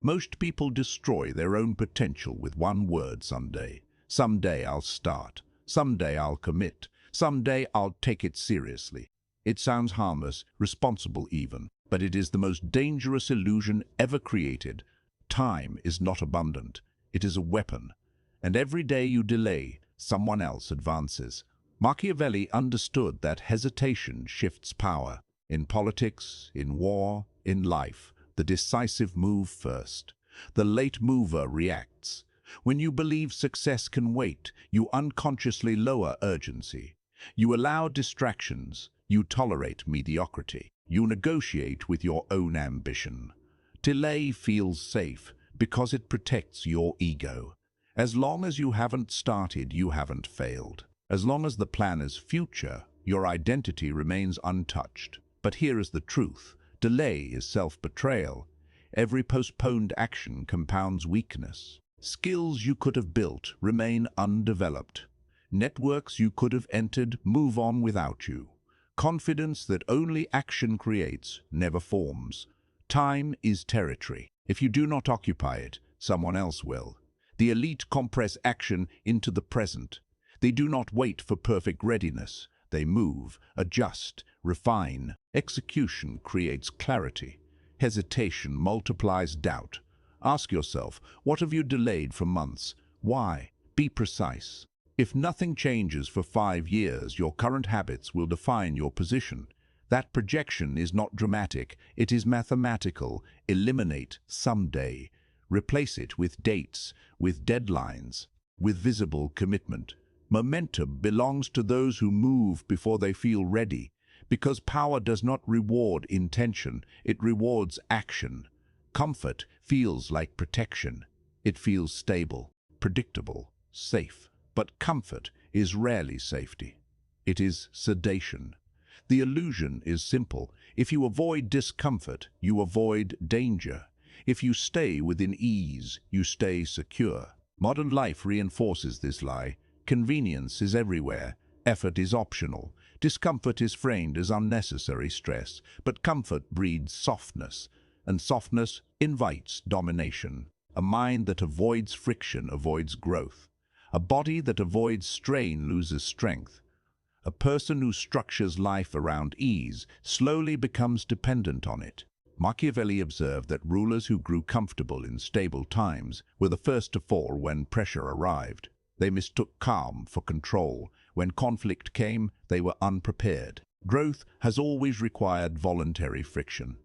Most people destroy their own potential with one word: someday. Someday I'll start. Someday I'll commit. Someday I'll take it seriously. It sounds harmless, responsible even, but it is the most dangerous illusion ever created. Time is not abundant. It is a weapon. And every day you delay, someone else advances. Machiavelli understood that hesitation shifts power. In politics, in war, in life, the decisive move first. The late mover reacts. When you believe success can wait, you unconsciously lower urgency. You allow distractions. You tolerate mediocrity. You negotiate with your own ambition. Delay feels safe because it protects your ego. As long as you haven't started, you haven't failed. As long as the plan is future, your identity remains untouched. But here is the truth. Delay is self-betrayal. Every postponed action compounds weakness. Skills you could have built remain undeveloped. Networks you could have entered move on without you. Confidence that only action creates never forms. Time is territory. If you do not occupy it, someone else will. The elite compress action into the present. They do not wait for perfect readiness. They move, adjust, refine. Execution creates clarity. Hesitation multiplies doubt. Ask yourself, what have you delayed for months? Why? Be precise. If nothing changes for 5 years, your current habits will define your position. That projection is not dramatic, it is mathematical. Eliminate someday. Replace it with dates, with deadlines, with visible commitment. Momentum belongs to those who move before they feel ready, because power does not reward intention, it rewards action. Comfort feels like protection. It feels stable, predictable, safe. But comfort is rarely safety. It is sedation. The illusion is simple. If you avoid discomfort, you avoid danger. If you stay within ease, you stay secure. Modern life reinforces this lie. Convenience is everywhere. Effort is optional. Discomfort is framed as unnecessary stress. But comfort breeds softness, and softness invites domination. A mind that avoids friction avoids growth. A body that avoids strain loses strength. A person who structures life around ease slowly becomes dependent on it. Machiavelli observed that rulers who grew comfortable in stable times were the first to fall when pressure arrived. They mistook calm for control. When conflict came, they were unprepared. Growth has always required voluntary friction.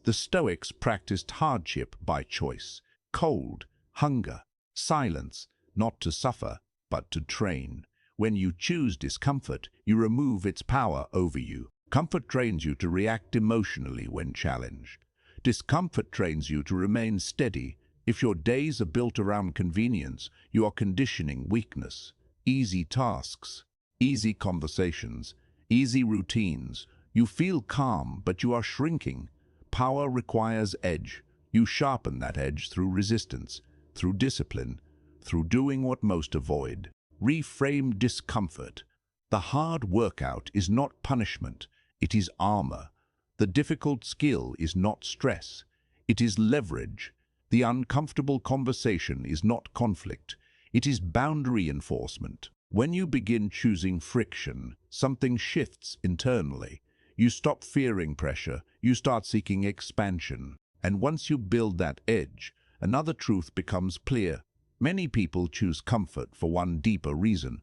The Stoics practiced hardship by choice. Cold, hunger, silence, not to suffer, but to train. When you choose discomfort, you remove its power over you. Comfort trains you to react emotionally when challenged. Discomfort trains you to remain steady. If your days are built around convenience, you are conditioning weakness. Easy tasks, easy conversations, easy routines. You feel calm, but you are shrinking. Power requires edge. You sharpen that edge through resistance, through discipline, through doing what most avoid. Reframe discomfort. The hard workout is not punishment, it is armor. The difficult skill is not stress, it is leverage. The uncomfortable conversation is not conflict, it is boundary enforcement. When you begin choosing friction, something shifts internally. You stop fearing pressure, you start seeking expansion. And once you build that edge, another truth becomes clear. Many people choose comfort for one deeper reason: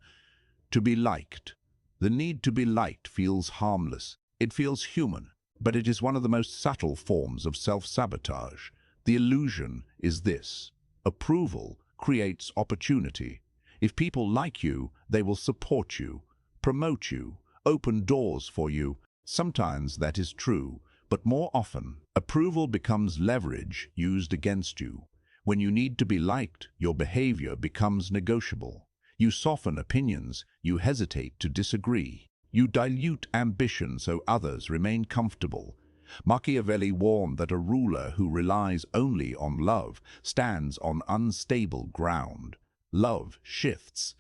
to be liked. The need to be liked feels harmless. It feels human, but it is one of the most subtle forms of self-sabotage. The illusion is this: approval creates opportunity. If people like you, they will support you, promote you, open doors for you. Sometimes that is true, but more often, approval becomes leverage used against you. When you need to be liked, your behavior becomes negotiable. You soften opinions, you hesitate to disagree. You dilute ambition so others remain comfortable. Machiavelli warned that a ruler who relies only on love stands on unstable ground. Love shifts.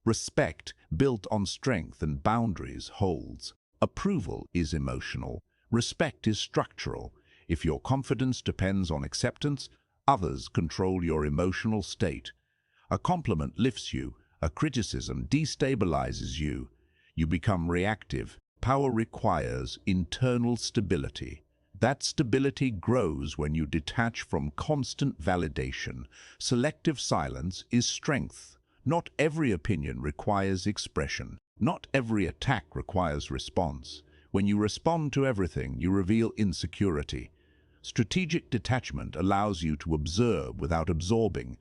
Respect, built on strength and boundaries, holds. Approval is emotional. Respect is structural. If your confidence depends on acceptance, Others control your emotional state. A compliment lifts you, a criticism destabilizes you. You become reactive. Power requires internal stability. That stability grows when you detach from constant validation. Selective silence is strength. Not every opinion requires expression. Not every attack requires response. When you respond to everything, you reveal insecurity. Strategic detachment allows you to observe without absorbing.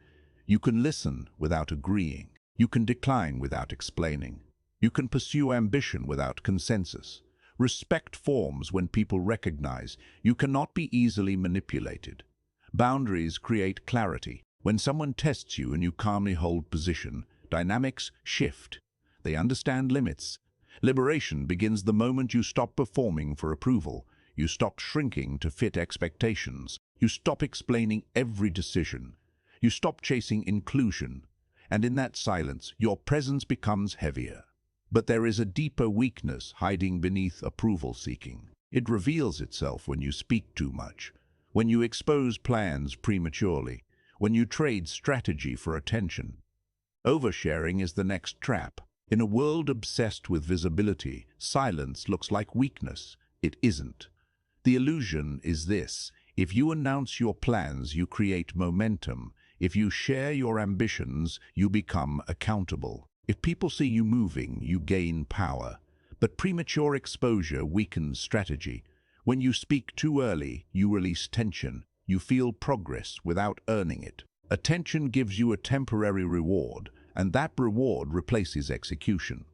You can listen without agreeing. You can decline without explaining. You can pursue ambition without consensus. Respect forms when people recognize you cannot be easily manipulated. Boundaries create clarity. When someone tests you and you calmly hold position, dynamics shift. They understand limits. Liberation begins the moment you stop performing for approval. You stop shrinking to fit expectations. You stop explaining every decision. You stop chasing inclusion. And in that silence, your presence becomes heavier. But there is a deeper weakness hiding beneath approval-seeking. It reveals itself when you speak too much, when you expose plans prematurely, when you trade strategy for attention. Oversharing is the next trap. In a world obsessed with visibility, silence looks like weakness. It isn't. The illusion is this: if you announce your plans, you create momentum. If you share your ambitions, you become accountable. If people see you moving, you gain power. But premature exposure weakens strategy. When you speak too early, you release tension. You feel progress without earning it. Attention gives you a temporary reward, and that reward replaces execution.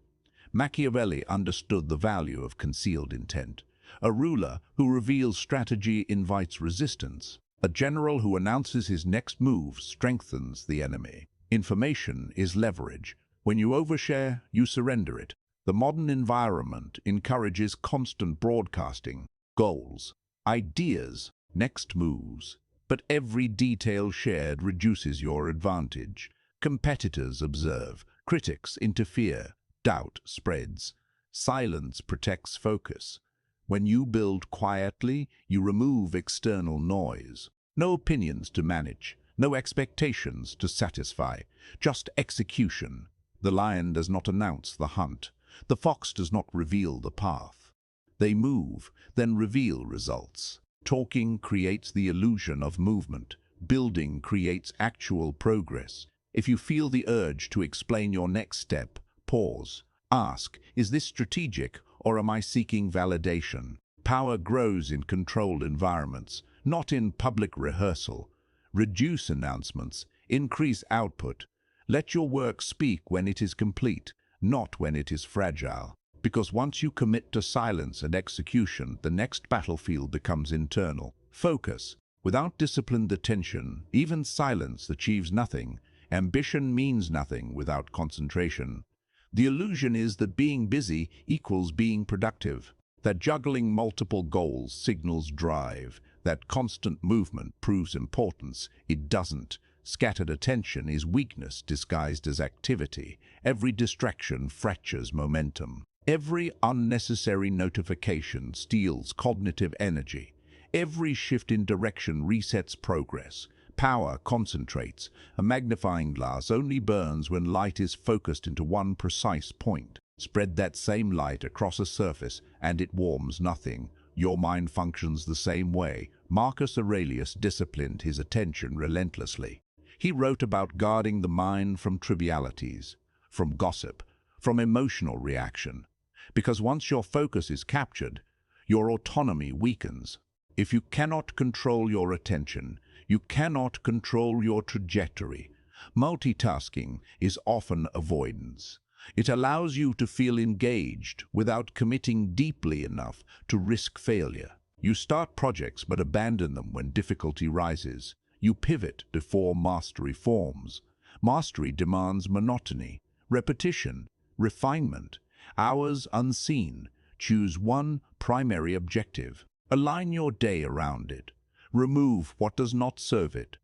Machiavelli understood the value of concealed intent. A ruler who reveals strategy invites resistance. A general who announces his next move strengthens the enemy. Information is leverage. When you overshare, you surrender it. The modern environment encourages constant broadcasting, goals, ideas, next moves. But every detail shared reduces your advantage. Competitors observe, critics interfere, doubt spreads. Silence protects focus. When you build quietly, you remove external noise. No opinions to manage, no expectations to satisfy, just execution. The lion does not announce the hunt. The fox does not reveal the path. They move, then reveal results. Talking creates the illusion of movement. Building creates actual progress. If you feel the urge to explain your next step, pause. Ask, is this strategic or am I seeking validation? Power grows in controlled environments, not in public rehearsal. Reduce announcements, increase output. Let your work speak when it is complete, not when it is fragile. Because once you commit to silence and execution, the next battlefield becomes internal. Focus. Without disciplined attention, even silence achieves nothing. Ambition means nothing without concentration. The illusion is that being busy equals being productive, that juggling multiple goals signals drive, that constant movement proves importance. It doesn't. Scattered attention is weakness disguised as activity. Every distraction fractures momentum. Every unnecessary notification steals cognitive energy. Every shift in direction resets progress. Power concentrates. A magnifying glass only burns when light is focused into one precise point. Spread that same light across a surface and it warms nothing. Your mind functions the same way. Marcus Aurelius disciplined his attention relentlessly. He wrote about guarding the mind from trivialities, from gossip, from emotional reaction. Because once your focus is captured, your autonomy weakens. If you cannot control your attention, you cannot control your trajectory. Multitasking is often avoidance. It allows you to feel engaged without committing deeply enough to risk failure. You start projects but abandon them when difficulty rises. You pivot before mastery forms. Mastery demands monotony, repetition, refinement, hours unseen. Choose one primary objective. Align your day around it. Remove what does not serve it.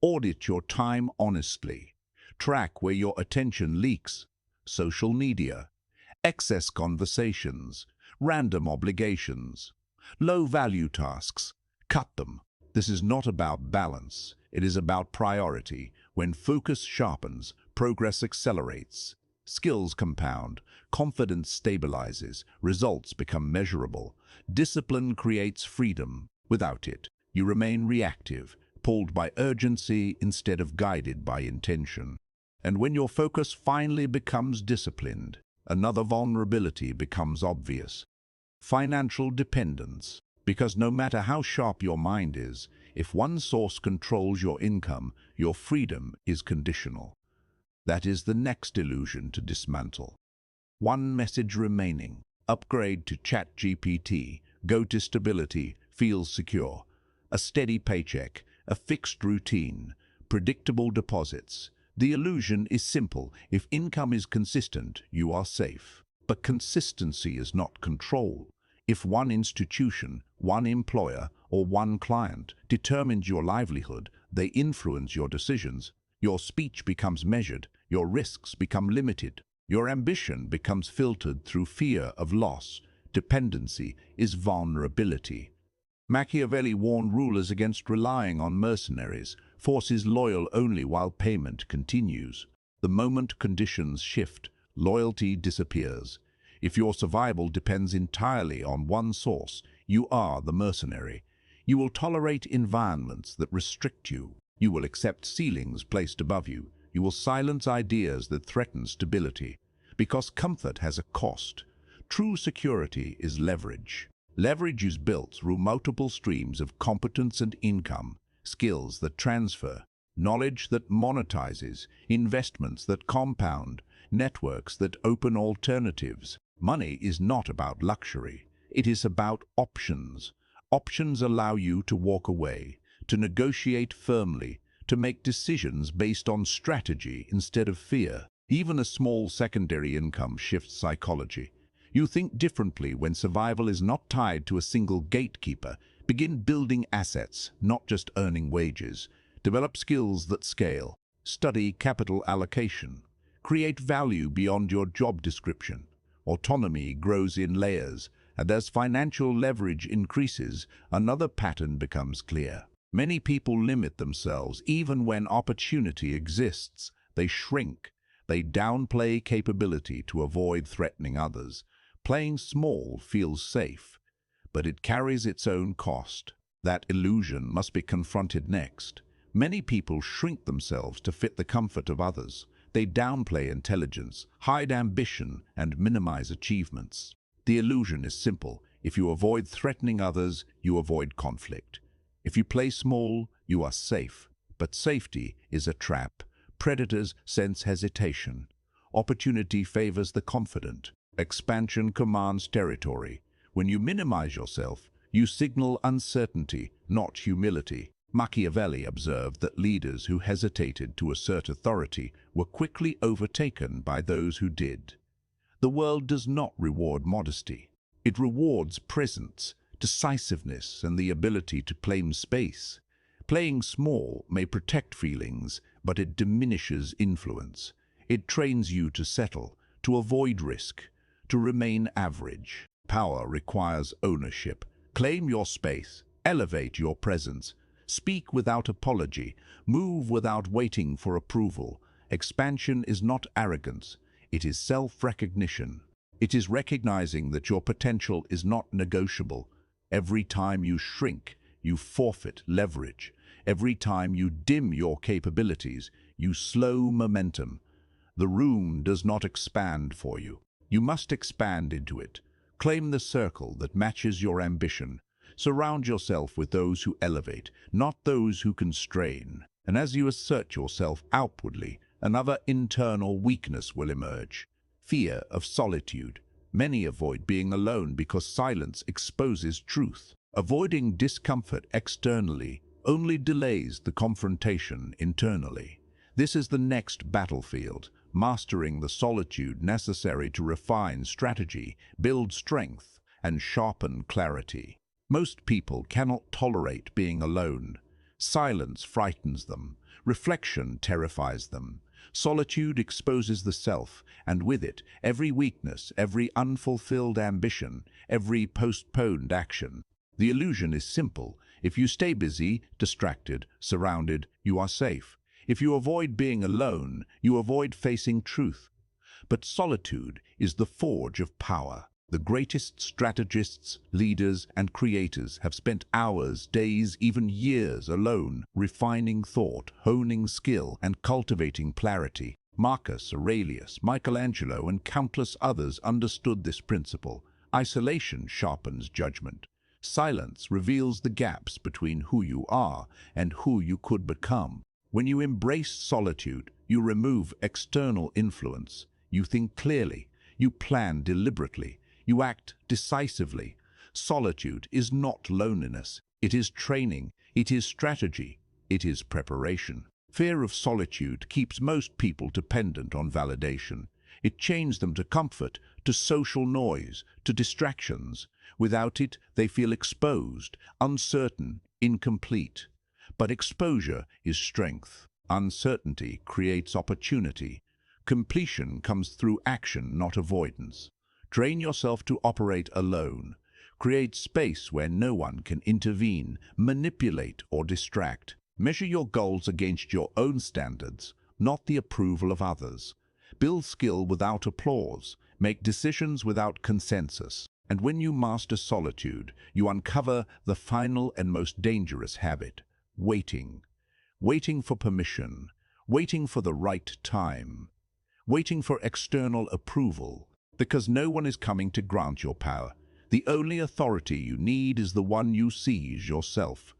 Audit your time honestly. Track where your attention leaks. Social media, excess conversations, random obligations, low-value tasks. Cut them. This is not about balance. It is about priority. When focus sharpens, progress accelerates. Skills compound, confidence stabilizes, results become measurable. Discipline creates freedom. Without it, you remain reactive, pulled by urgency instead of guided by intention. And when your focus finally becomes disciplined, another vulnerability becomes obvious. Financial dependence. Because no matter how sharp your mind is, if one source controls your income, your freedom is conditional. That is the next illusion to dismantle. One message remaining. Upgrade to ChatGPT. Go to stability. Feel secure. A steady paycheck. A fixed routine. Predictable deposits. The illusion is simple. If income is consistent, you are safe. But consistency is not control. If one institution, one employer, or one client determines your livelihood, they influence your decisions. Your speech becomes measured, your risks become limited, your ambition becomes filtered through fear of loss. Dependency is vulnerability. Machiavelli warned rulers against relying on mercenaries. Force is loyal only while payment continues. The moment conditions shift, loyalty disappears. If your survival depends entirely on one source, you are the mercenary. You will tolerate environments that restrict you. You will accept ceilings placed above you. You will silence ideas that threaten stability. Because comfort has a cost. True security is leverage. Leverage is built through multiple streams of competence and income, skills that transfer, knowledge that monetizes, investments that compound, networks that open alternatives. Money is not about luxury. It is about options. Options allow you to walk away, to negotiate firmly, to make decisions based on strategy instead of fear. Even a small secondary income shifts psychology. You think differently when survival is not tied to a single gatekeeper. Begin building assets, not just earning wages. Develop skills that scale. Study capital allocation. Create value beyond your job description. Autonomy grows in layers, and as financial leverage increases, another pattern becomes clear. Many people limit themselves even when opportunity exists. They shrink. They downplay capability to avoid threatening others. Playing small feels safe, but it carries its own cost. That illusion must be confronted next. Many people shrink themselves to fit the comfort of others. They downplay intelligence, hide ambition, and minimize achievements. The illusion is simple. If you avoid threatening others, you avoid conflict. If you play small, you are safe. But safety is a trap. Predators sense hesitation. Opportunity favors the confident. Expansion commands territory. When you minimize yourself, you signal uncertainty, not humility. Machiavelli observed that leaders who hesitated to assert authority were quickly overtaken by those who did. The world does not reward modesty. It rewards presence, decisiveness, and the ability to claim space. Playing small may protect feelings, but it diminishes influence. It trains you to settle, to avoid risk, to remain average. Power requires ownership. Claim your space, elevate your presence. Speak without apology, move without waiting for approval. Expansion is not arrogance, it is self-recognition. It is recognizing that your potential is not negotiable. Every time you shrink, you forfeit leverage. Every time you dim your capabilities, you slow momentum. The room does not expand for you. You must expand into it. Claim the circle that matches your ambition. Surround yourself with those who elevate, not those who constrain. And as you assert yourself outwardly, another internal weakness will emerge. Fear of solitude. Many avoid being alone because silence exposes truth. Avoiding discomfort externally only delays the confrontation internally. This is the next battlefield, mastering the solitude necessary to refine strategy, build strength, and sharpen clarity. Most people cannot tolerate being alone. Silence frightens them. Reflection terrifies them. Solitude exposes the self, and with it, every weakness, every unfulfilled ambition, every postponed action. The illusion is simple. If you stay busy, distracted, surrounded, you are safe. If you avoid being alone, you avoid facing truth. But solitude is the forge of power. The greatest strategists, leaders, and creators have spent hours, days, even years alone, refining thought, honing skill, and cultivating clarity. Marcus Aurelius, Michelangelo, and countless others understood this principle. Isolation sharpens judgment. Silence reveals the gaps between who you are and who you could become. When you embrace solitude, you remove external influence. You think clearly. You plan deliberately. You act decisively. Solitude is not loneliness. It is training. It is strategy. It is preparation. Fear of solitude keeps most people dependent on validation. It chains them to comfort, to social noise, to distractions. Without it, they feel exposed, uncertain, incomplete. But exposure is strength. Uncertainty creates opportunity. Completion comes through action, not avoidance. Train yourself to operate alone. Create space where no one can intervene, manipulate, or distract. Measure your goals against your own standards, not the approval of others. Build skill without applause. Make decisions without consensus. And when you master solitude, you uncover the final and most dangerous habit: waiting. Waiting for permission. Waiting for the right time. Waiting for external approval. Because no one is coming to grant your power. The only authority you need is the one you seize yourself.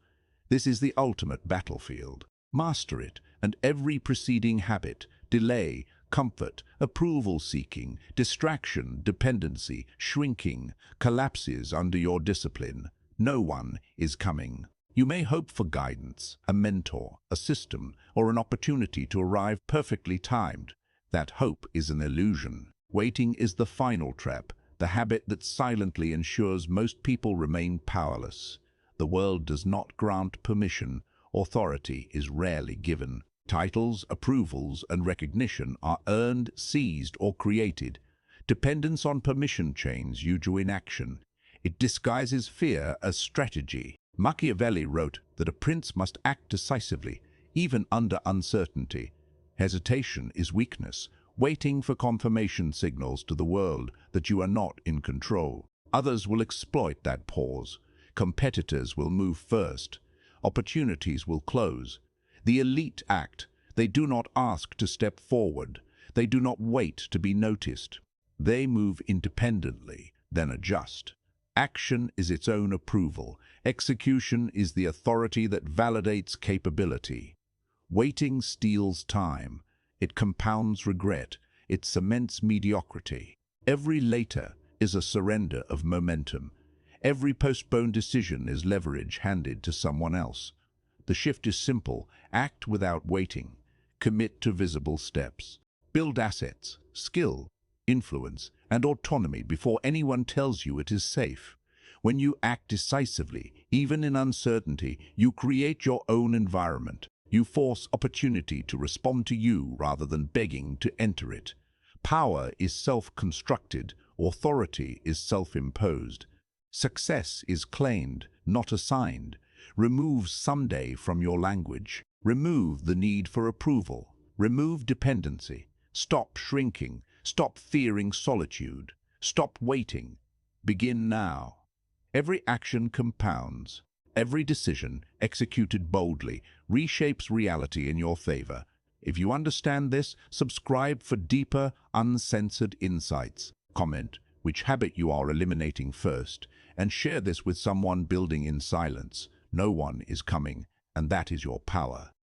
This is the ultimate battlefield. Master it, and every preceding habit, delay, comfort, approval-seeking, distraction, dependency, shrinking, collapses under your discipline. No one is coming. You may hope for guidance, a mentor, a system, or an opportunity to arrive perfectly timed. That hope is an illusion. Waiting is the final trap, the habit that silently ensures most people remain powerless. The world does not grant permission. Authority is rarely given. Titles, approvals, and recognition are earned, seized, or created. Dependence on permission chains you to inaction. It disguises fear as strategy. Machiavelli wrote that a prince must act decisively, even under uncertainty. Hesitation is weakness, waiting for confirmation signals to the world that you are not in control. Others will exploit that pause. Competitors will move first. Opportunities will close. The elite act. They do not ask to step forward. They do not wait to be noticed. They move independently, then adjust. Action is its own approval. Execution is the authority that validates capability. Waiting steals time. It compounds regret. It cements mediocrity. Every later is a surrender of momentum. Every postponed decision is leverage handed to someone else. The shift is simple. Act without waiting. Commit to visible steps. Build assets, skill, influence, and autonomy before anyone tells you it is safe. When you act decisively, even in uncertainty, you create your own environment. You force opportunity to respond to you rather than begging to enter it. Power is self-constructed. Authority is self-imposed. Success is claimed, not assigned. Remove someday from your language. Remove the need for approval. Remove dependency. Stop shrinking. Stop fearing solitude. Stop waiting. Begin now. Every action compounds. Every decision, executed boldly, reshapes reality in your favor. If you understand this, subscribe for deeper, uncensored insights. Comment which habit you are eliminating first, and share this with someone building in silence. No one is coming, and that is your power.